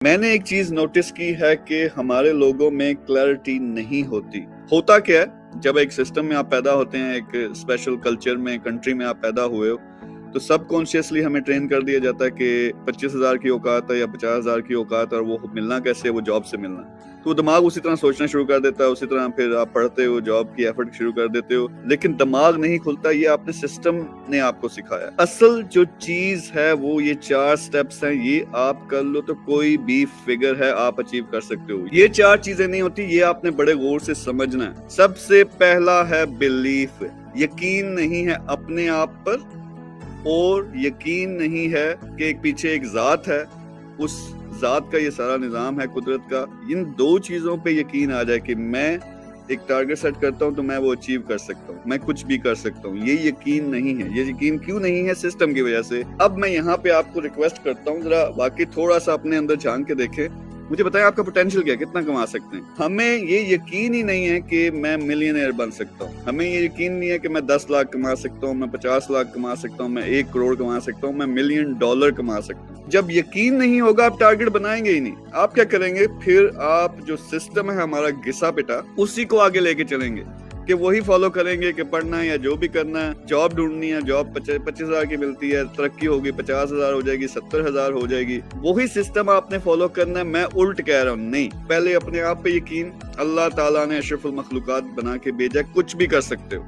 میں نے ایک چیز نوٹس کی ہے کہ ہمارے لوگوں میں کلیئرٹی نہیں ہوتی. ہوتا کیا ہے، جب ایک سسٹم میں آپ پیدا ہوتے ہیں، ایک اسپیشل کلچر میں، کنٹری میں آپ پیدا ہوئے ہو، تو سب کانشیسلی ہمیں ٹرین کر دیا جاتا ہے کہ 25,000 کی اوقات ہے یا 50,000 کی اوقات ہے، اور وہ ملنا کیسے ہے، وہ جاب سے ملنا. تو وہ دماغ اسی طرح سوچنا شروع کر دیتا ہے، اسی طرح پھر آپ پڑھتے ہو، جاب کی ایفرٹ شروع کر دیتے ہو، لیکن دماغ نہیں کھلتا. یہ آپ نے سسٹم نے آپ کو سکھایا. اصل جو چیز ہے وہ یہ 4 سٹیپس ہیں، یہ آپ کر لو تو کوئی بھی فگر ہے آپ اچیو کر سکتے ہو. یہ 4 چیزیں نہیں ہوتی، یہ آپ نے بڑے غور سے سمجھنا ہے. سب سے پہلا ہے بلیف. یقین نہیں ہے اپنے آپ پر، اور یقین نہیں ہے کہ ایک پیچھے ایک ذات ہے، اس ذات کا یہ سارا نظام ہے قدرت کا. ان 2 چیزوں پہ یقین آ جائے کہ میں ایک ٹارگٹ سیٹ کرتا ہوں تو میں وہ اچیو کر سکتا ہوں، میں کچھ بھی کر سکتا ہوں. یہ یقین نہیں ہے. یہ یقین کیوں نہیں ہے؟ سسٹم کی وجہ سے. اب میں یہاں پہ آپ کو ریکویسٹ کرتا ہوں، ذرا واقعی تھوڑا سا اپنے اندر جھانک کے دیکھیں. مجھے بتائیں آپ کا پوٹینشیل کیا ہے، کتنا کما سکتے ہیں. ہمیں یہ یقین ہی نہیں ہے کہ میں ملینئر بن سکتا ہوں. ہمیں یہ یقین نہیں ہے کہ میں 10 لاکھ کما سکتا ہوں، میں 50 لاکھ کما سکتا ہوں، میں 1 کروڑ کما سکتا ہوں، میں $1 ملین کما سکتا ہوں. جب یقین نہیں ہوگا آپ ٹارگٹ بنائیں گے ہی نہیں. آپ کیا کریں گے؟ پھر آپ جو سسٹم ہے ہمارا گھسا پٹا، اسی کو آگے لے کے چلیں گے کہ وہی فالو کریں گے کہ پڑھنا ہے یا جو بھی کرنا ہے، جاب ڈھونڈنی ہے، جاب 25,000 کی ملتی ہے، ترقی ہوگی، 50,000 ہو جائے گی، 70,000 ہو جائے گی. وہی سسٹم آپ نے فالو کرنا ہے. میں الٹ کہہ رہا ہوں، نہیں. پہلے اپنے آپ پہ یقین. اللہ تعالیٰ نے اشرف المخلوقات بنا کے بھیجا، کچھ بھی کر سکتے ہو.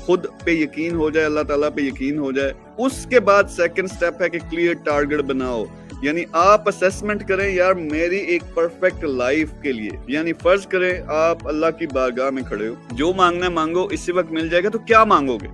خود پہ یقین ہو جائے، اللہ تعالیٰ پہ یقین ہو جائے. اس کے بعد سیکنڈ سٹیپ ہے کہ کلیئر ٹارگٹ بناؤ. یعنی آپ اسیسمنٹ کریں، یار میری ایک پرفیکٹ لائف کے لیے، یعنی فرض کریں آپ اللہ کی بارگاہ میں کھڑے ہو، جو مانگنا ہے مانگو، اسی وقت مل جائے گا، تو کیا مانگو گے؟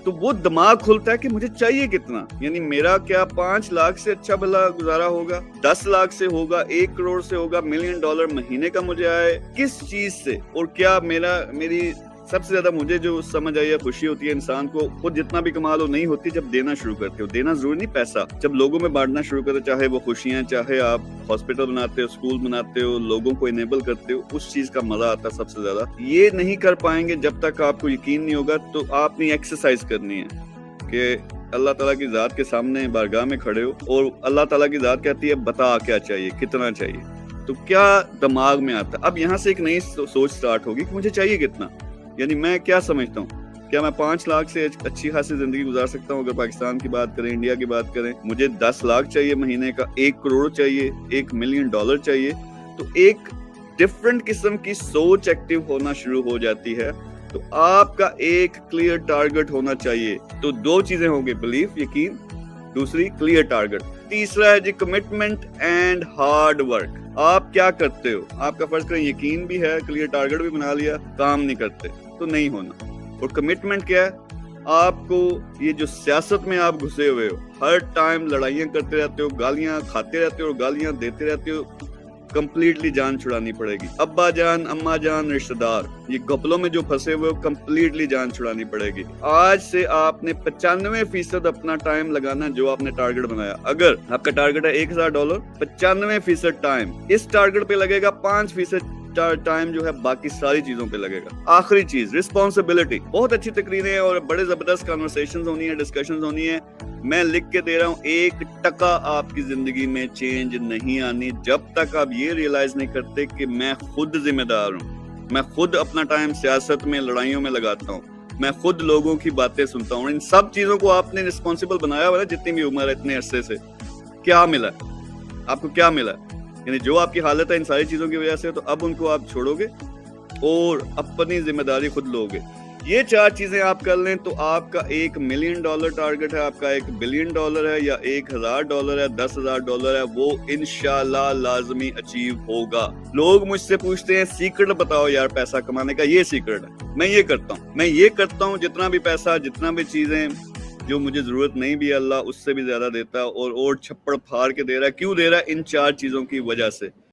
تو وہ دماغ کھلتا ہے کہ مجھے چاہیے کتنا. یعنی میرا کیا 5 لاکھ سے اچھا بھلا گزارا ہوگا، 10 لاکھ سے ہوگا، 1 کروڑ سے ہوگا، $1 ملین مہینے کا مجھے آئے، کس چیز سے؟ اور کیا میری سب سے زیادہ مجھے جو سمجھ آئی ہے، خوشی ہوتی ہے انسان کو، خود جتنا بھی کما لو نہیں ہوتی جب دینا شروع کرتے ہو. دینا ضروری نہیں پیسہ، جب لوگوں میں بانٹنا شروع کرتے، چاہے وہ خوشیاں، چاہے آپ ہاسپٹل بناتے ہو، اسکول بناتے ہو، لوگوں کو انیبل کرتے ہو، اس چیز کا مزہ آتا ہے سب سے زیادہ. یہ نہیں کر پائیں گے جب تک آپ کو یقین نہیں ہوگا. تو آپ نے ایکسرسائز کرنی ہے کہ اللہ تعالیٰ کی ذات کے سامنے بارگاہ میں کھڑے ہو، اور اللہ تعالیٰ کی ذات کہتی ہے بتا کیا چاہیے، کتنا چاہیے. تو کیا دماغ میں آتا ہے؟ اب یہاں سے ایک نئی سوچ سٹارٹ ہوگی کہ مجھے چاہیے کتنا. یعنی میں کیا سمجھتا ہوں، کیا میں 5 لاکھ سے اچھی خاصی زندگی گزار سکتا ہوں؟ اگر پاکستان کی بات کریں، انڈیا کی بات کریں، مجھے 10 لاکھ چاہیے مہینے کا، 1 کروڑ چاہیے، $1 ملین چاہیے. تو ایک ڈفرنٹ قسم کی سوچ ایکٹیو ہونا شروع ہو جاتی ہے. تو آپ کا ایک کلیئر ٹارگٹ ہونا چاہیے. تو 2 چیزیں ہوں گی، بلیف، یقین، دوسری کلیئر ٹارگٹ. تیسرا ہے جی کمٹمنٹ اینڈ ہارڈ ورک. آپ کیا کرتے ہو؟ آپ کا فرض کریں یقین بھی ہے، کلیئر ٹارگٹ بھی بنا لیا، کام نہیں کرتے تو نہیں ہونا. اور کمٹمنٹ کیا ہے؟ آپ کو یہ جو سیاست میں آپ گھسے ہوئے ہو، ہر ٹائم لڑائیاں کرتے رہتے ہو، گالیاں کھاتے رہتے ہو اور گالیاں دیتے رہتے ہو، کمپلیٹلی جان چھڑانی پڑے گی. ابا جان، اما جان، رشتہ دار، یہ گپلوں میں جو پھنسے ہوئے ہو، کمپلیٹلی جان چھڑانی پڑے گی. آج سے آپ نے 95% اپنا ٹائم لگانا جو آپ نے ٹارگٹ بنایا. اگر آپ کا ٹارگٹ ہے $1,000، 95% ٹائم اس ٹارگٹ پہ لگے گا، 5% ٹائم جو ہے باقی ساری چیزوں پہ لگے گا. آخری چیز، رسپانسبلٹی. بہت اچھی تقریریں اور بڑے زبردست کنورسیشنز ہونی ہے، ڈسکشنز ہونی ہے. میں لکھ کے دے رہا ہوں، 1% آپ کی زندگی میں چینج نہیں آنی جب تک آپ یہ ریئلائز نہیں کرتے کہ میں خود ذمہ دار ہوں. میں خود اپنا ٹائم سیاست میں، لڑائیوں میں لگاتا ہوں. میں خود لوگوں کی باتیں سنتا ہوں. ان سب چیزوں کو آپ نے رسپانسبل بنایا ہوا ہے. جتنی بھی عمر ہے، اتنے عرصے سے کیا ملا؟ آپ کو کیا ملا؟ یعنی جو آپ کی حالت ہے ان ساری چیزوں کی وجہ سے، تو اب ان کو آپ چھوڑو گے اور اپنی ذمہ داری خود لو گے. یہ 4 چیزیں آپ کر لیں تو آپ کا $1 ملین ٹارگٹ ہے، آپ کا $1 بلین ہے، یا $1,000 ہے، $10,000 ہے، وہ انشاءاللہ لازمی اچیو ہوگا. لوگ مجھ سے پوچھتے ہیں سیکرٹ بتاؤ یار پیسہ کمانے کا. یہ سیکرٹ ہے. میں یہ کرتا ہوں جتنا بھی پیسہ، جتنا بھی چیزیں جو مجھے ضرورت نہیں بھی، اللہ اس سے بھی زیادہ دیتا ہے، اور چھپڑ پھاڑ کے دے رہا ہے. کیوں دے رہا ہے؟ ان 4 چیزوں کی وجہ سے.